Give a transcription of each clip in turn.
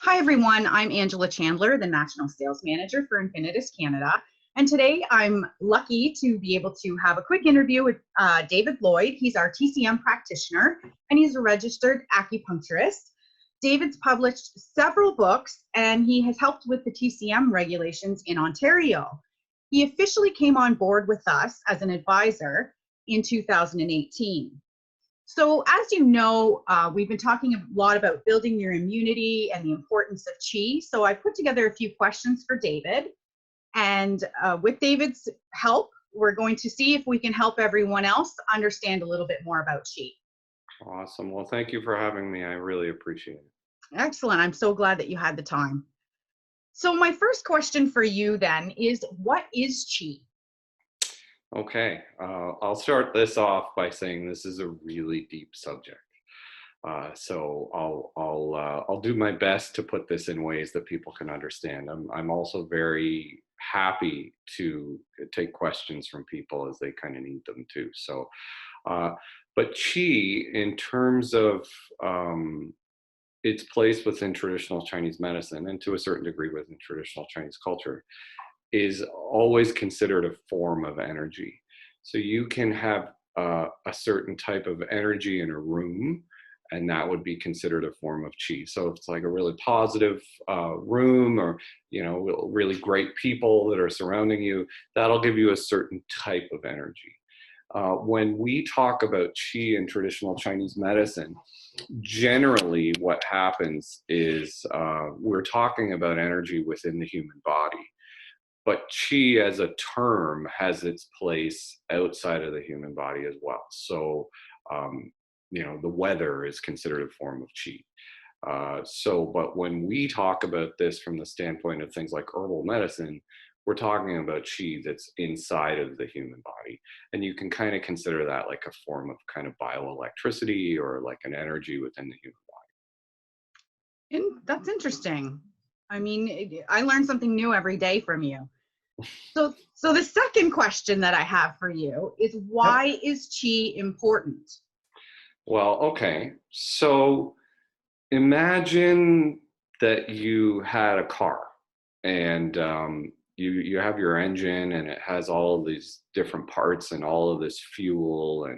Hi, everyone. I'm Angela Chandler, the National Sales Manager for Infinitus Canada. And today I'm lucky to be able to have a quick interview with David Lloyd. He's our TCM practitioner, and he's a registered acupuncturist. David's published several books, and he has helped with the TCM regulations in Ontario. He officially came on board with us as an advisor in 2018. So as you know, we've been talking a lot about building your immunity and the importance of qi. So I put together a few questions for David. And with David's help, we're going to see if we can help everyone else understand a little bit more about qi. Awesome. Well, thank you for having me. I really appreciate it. Excellent. I'm so glad that you had the time. So my first question for you then is, what is qi? Okay, I'll start this off by saying this is a really deep subject. So I'll do my best to put this in ways that people can understand. I'm also very happy to take questions from people as they kind of need them too. So, but qi, in terms of its place within traditional Chinese medicine, and to a certain degree within traditional Chinese culture, is always considered a form of energy. So you can have a certain type of energy in a room, and that would be considered a form of qi. So if it's like a really positive room, or really great people that are surrounding you, that'll give you a certain type of energy. When we talk about qi in traditional Chinese medicine, generally what happens is we're talking about energy within the human body. But qi as a term has its place outside of the human body as well. So, the weather is considered a form of qi. But when we talk about this from the standpoint of things like herbal medicine, we're talking about qi that's inside of the human body. And you can kind of consider that like a form of kind of bioelectricity or like an energy within the human body. And that's interesting. I mean, I learn something new every day from you. So the second question that I have for you is, why is qi important? Well, okay. So imagine that you had a car, and you have your engine, and it has all of these different parts and all of this fuel,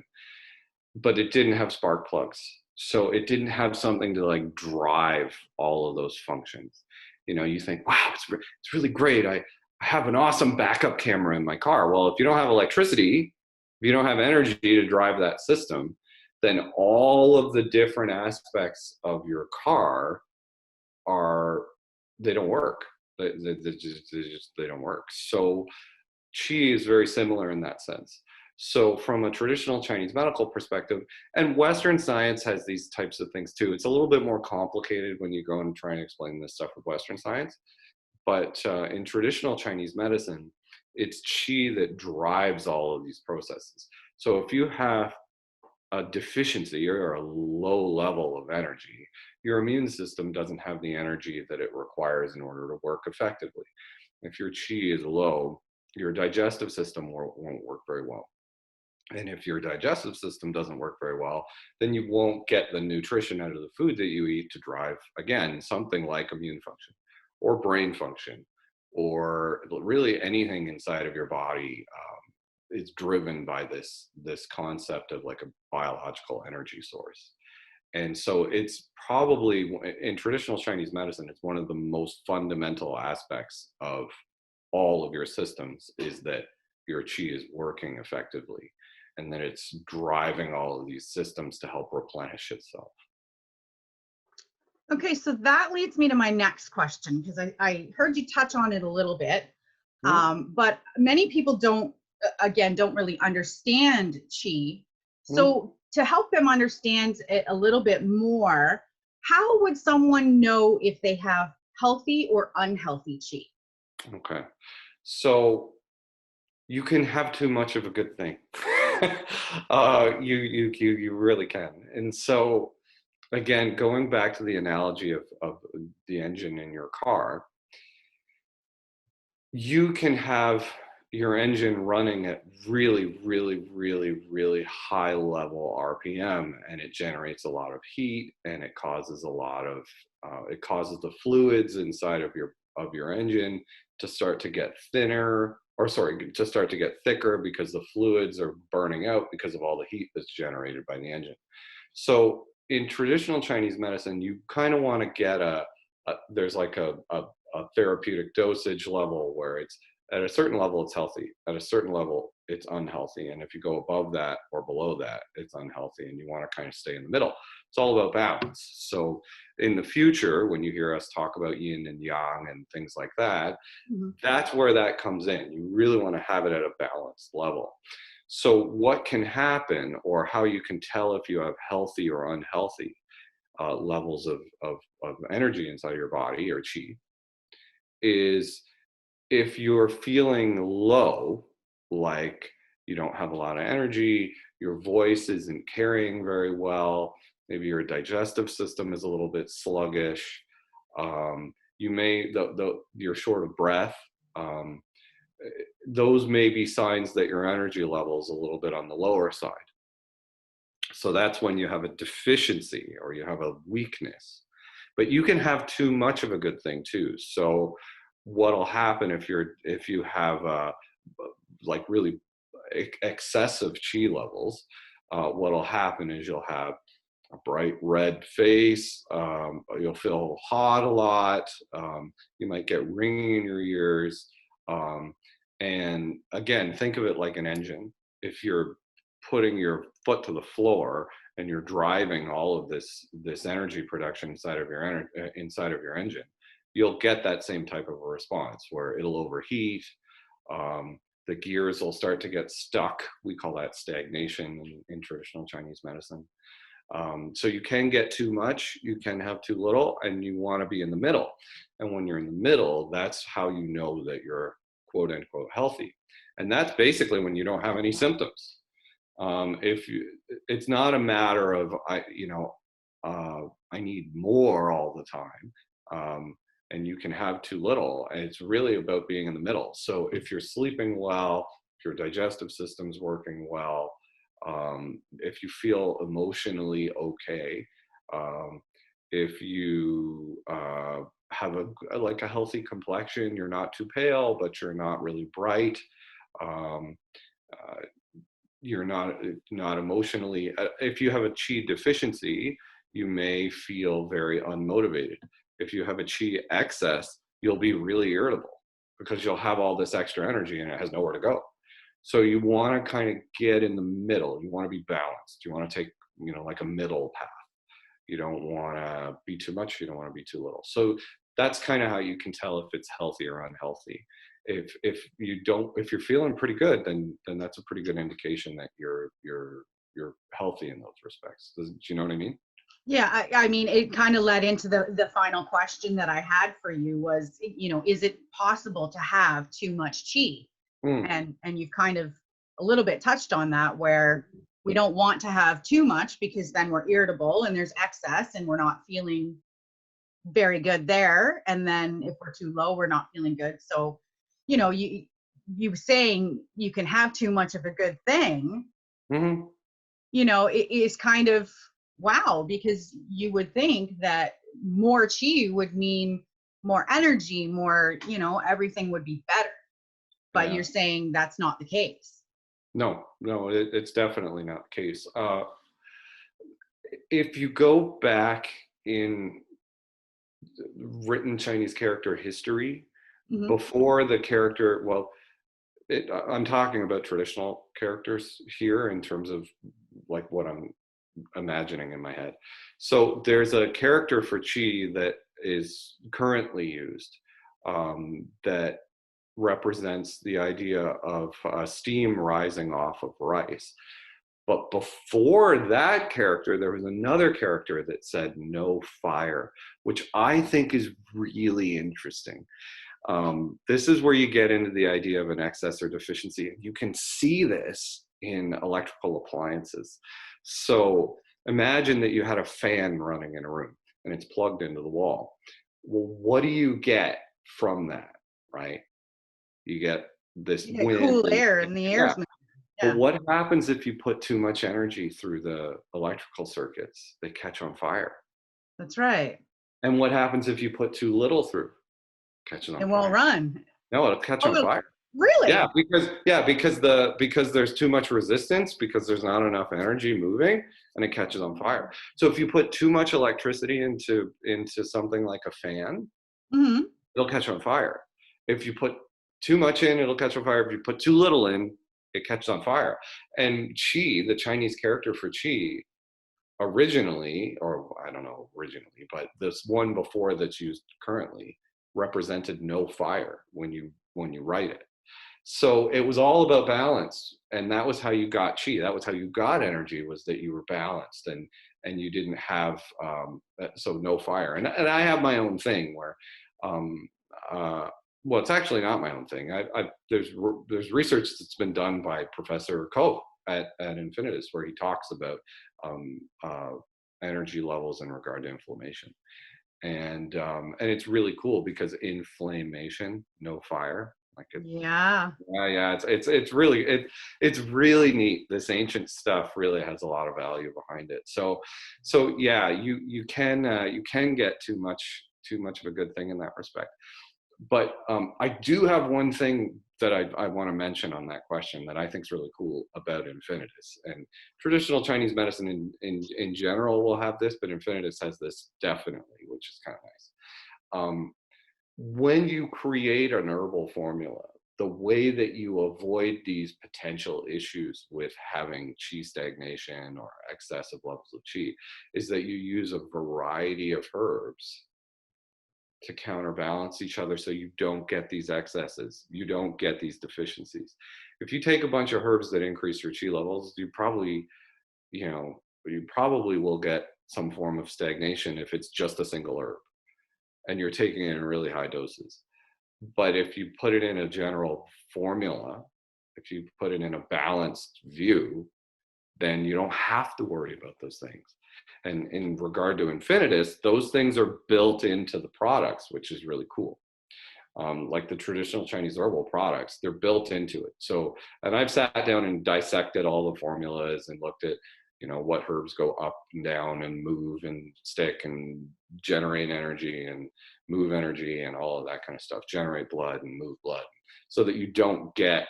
but it didn't have spark plugs. So it didn't have something to like drive all of those functions. You think, wow, it's really great. I have an awesome backup camera in my car. Well, if you don't have electricity, if you don't have energy to drive that system, then all of the different aspects of your car they don't work. They don't work. So qi is very similar in that sense. So from a traditional Chinese medical perspective, and Western science has these types of things too. It's a little bit more complicated when you go and try and explain this stuff with Western science. But in traditional Chinese medicine, it's qi that drives all of these processes. So if you have a deficiency or a low level of energy, your immune system doesn't have the energy that it requires in order to work effectively. If your qi is low, your digestive system won't work very well. And if your digestive system doesn't work very well, then you won't get the nutrition out of the food that you eat to drive, again, something like immune function or brain function, or really anything inside of your body is driven by this concept of like a biological energy source. And so it's probably, in traditional Chinese medicine, it's one of the most fundamental aspects of all of your systems, is that your qi is working effectively, and that it's driving all of these systems to help replenish itself. Okay, so that leads me to my next question, because I heard you touch on it a little bit, but many people don't really understand qi. So to help them understand it a little bit more, how would someone know if they have healthy or unhealthy qi? Okay, so you can have too much of a good thing. You really can. And so again, going back to the analogy of the engine in your car, you can have your engine running at really, really, really, really high level RPM, and it generates a lot of heat, and it causes a lot of it causes the fluids inside of your engine to start to get thinner, or sorry, to start to get thicker, because the fluids are burning out because of all the heat that's generated by the engine. So in traditional Chinese medicine, you kind of want to get there's like a therapeutic dosage level where it's at a certain level it's healthy, at a certain level it's unhealthy, and if you go above that or below that, it's unhealthy, and you want to kind of stay in the middle. It's all about balance. So in the future, when you hear us talk about yin and yang and things like that, that's where that comes in. You really want to have it at a balanced level. So what can happen, or how you can tell if you have healthy or unhealthy levels of energy inside your body, or qi, is if you're feeling low, like you don't have a lot of energy, your voice isn't carrying very well, maybe your digestive system is a little bit sluggish, you may, you're short of breath, those may be signs that your energy level is a little bit on the lower side. So that's when you have a deficiency or you have a weakness. But you can have too much of a good thing too. So what'll happen if you have like really excessive qi levels, what'll happen is you'll have a bright red face, you'll feel hot a lot, you might get ringing in your ears, and again, think of it like an engine. If you're putting your foot to the floor and you're driving all of this energy production inside of your engine, you'll get that same type of a response where it'll overheat. The gears will start to get stuck. We call that stagnation in traditional Chinese medicine. So you can get too much, you can have too little, and you want to be in the middle. And when you're in the middle, that's how you know that you're quote unquote healthy. And that's basically when you don't have any symptoms. It's not a matter of I need more all the time, and you can have too little. And it's really about being in the middle. So if you're sleeping well, if your digestive system's working well, if you feel emotionally okay, if you have a healthy complexion, you're not too pale, but you're not really bright. You're not emotionally. If you have a qi deficiency, you may feel very unmotivated. If you have a qi excess, you'll be really irritable because you'll have all this extra energy and it has nowhere to go. So you want to kind of get in the middle. You want to be balanced. You want to take, like a middle path. You don't want to be too much. You don't want to be too little. So that's kind of how you can tell if it's healthy or unhealthy. If you're feeling pretty good, then that's a pretty good indication that you're healthy in those respects. Do you know what I mean? Yeah, I mean, it kind of led into the final question that I had for you was, is it possible to have too much qi? And you've kind of a little bit touched on that, where we don't want to have too much because then we're irritable and there's excess and we're not feeling very good there. And then if we're too low, we're not feeling good. So, you saying you can have too much of a good thing, it is kind of wow, because you would think that more qi would mean more energy, more, everything would be better. But you're saying that's not the case. No, it's definitely not the case. If you go back in written Chinese character history, before the character, I'm talking about traditional characters here in terms of like what I'm imagining in my head. So there's a character for qi that is currently used that represents the idea of steam rising off of rice. But before that character, there was another character that said no fire, which I think is really interesting. This is where you get into the idea of an excess or deficiency. You can see this in electrical appliances. So imagine that you had a fan running in a room and it's plugged into the wall. Well, what do you get from that, right? You get this Yeah, wind. cool air and the air's Yeah. moving. But Yeah. what happens if you put too much energy through the electrical circuits? They catch on fire. That's right. And what happens if you put too little through? Catches It on won't fire. run. No, it'll catch Oh, on fire. really? Because there's too much resistance, because there's not enough energy moving, and it catches on fire. So if you put too much electricity into something like a fan, Hmm. it'll catch on fire. If you put too much in, it'll catch on fire. If you put too little in, it catches on fire. And qi, the Chinese character for qi, originally, or I don't know originally, but this one before that's used currently represented no fire when you write it. So it was all about balance, and that was how you got chi. That was how you got energy, was that you were balanced, and you didn't have so no fire. And I have my own thing where, um, uh, well, it's actually not my own thing. There's research that's been done by Professor Koh at Infinitus, where he talks about um, uh, energy levels in regard to inflammation, and it's really cool because inflammation, no fire, like it. Yeah. Yeah, it's really neat. This ancient stuff really has a lot of value behind it. So yeah, you can get too much of a good thing in that respect. But I do have one thing that I want to mention on that question that I think is really cool about Infinitus. And traditional Chinese medicine in general will have this, but Infinitus has this definitely, which is kind of nice. When you create an herbal formula, the way that you avoid these potential issues with having qi stagnation or excessive levels of qi is that you use a variety of herbs to counterbalance each other, so you don't get these excesses, you don't get these deficiencies. If you take a bunch of herbs that increase your qi levels, you probably will get some form of stagnation if it's just a single herb and you're taking it in really high doses. But if you put it in a general formula, if you put it in a balanced view, then you don't have to worry about those things. And in regard to Infinitus, those things are built into the products, which is really cool. Like the traditional Chinese herbal products, they're built into it. So, and I've sat down and dissected all the formulas and looked at, what herbs go up and down and move and stick and generate energy and move energy and all of that kind of stuff, generate blood and move blood, so that you don't get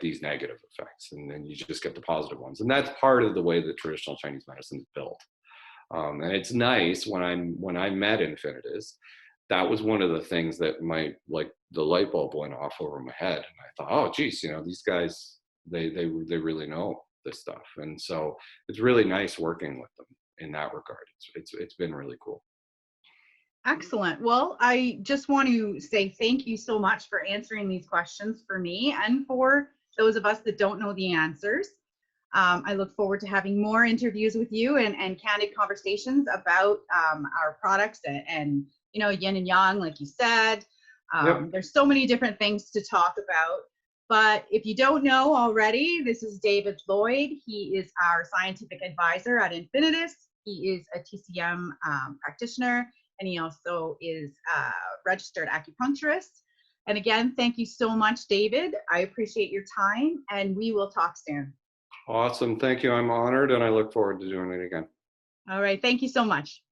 these negative effects, and then you just get the positive ones. And that's part of the way that traditional Chinese medicine is built. And it's nice, when I met Infinitus, that was one of the things that the light bulb went off over my head, and I thought, oh geez, these guys, they really know this stuff. And so it's really nice working with them in that regard. It's been really cool. Excellent. Well, I just want to say thank you so much for answering these questions for me and for those of us that don't know the answers. I look forward to having more interviews with you and candid conversations about our products and yin and yang, like you said. Yep. There's so many different things to talk about. But if you don't know already, this is David Lloyd. He is our scientific advisor at Infinitus. He is a TCM practitioner, and he also is a registered acupuncturist. And again, thank you so much, David. I appreciate your time, and we will talk soon. Awesome. Thank you. I'm honored, and I look forward to doing it again. All right. Thank you so much.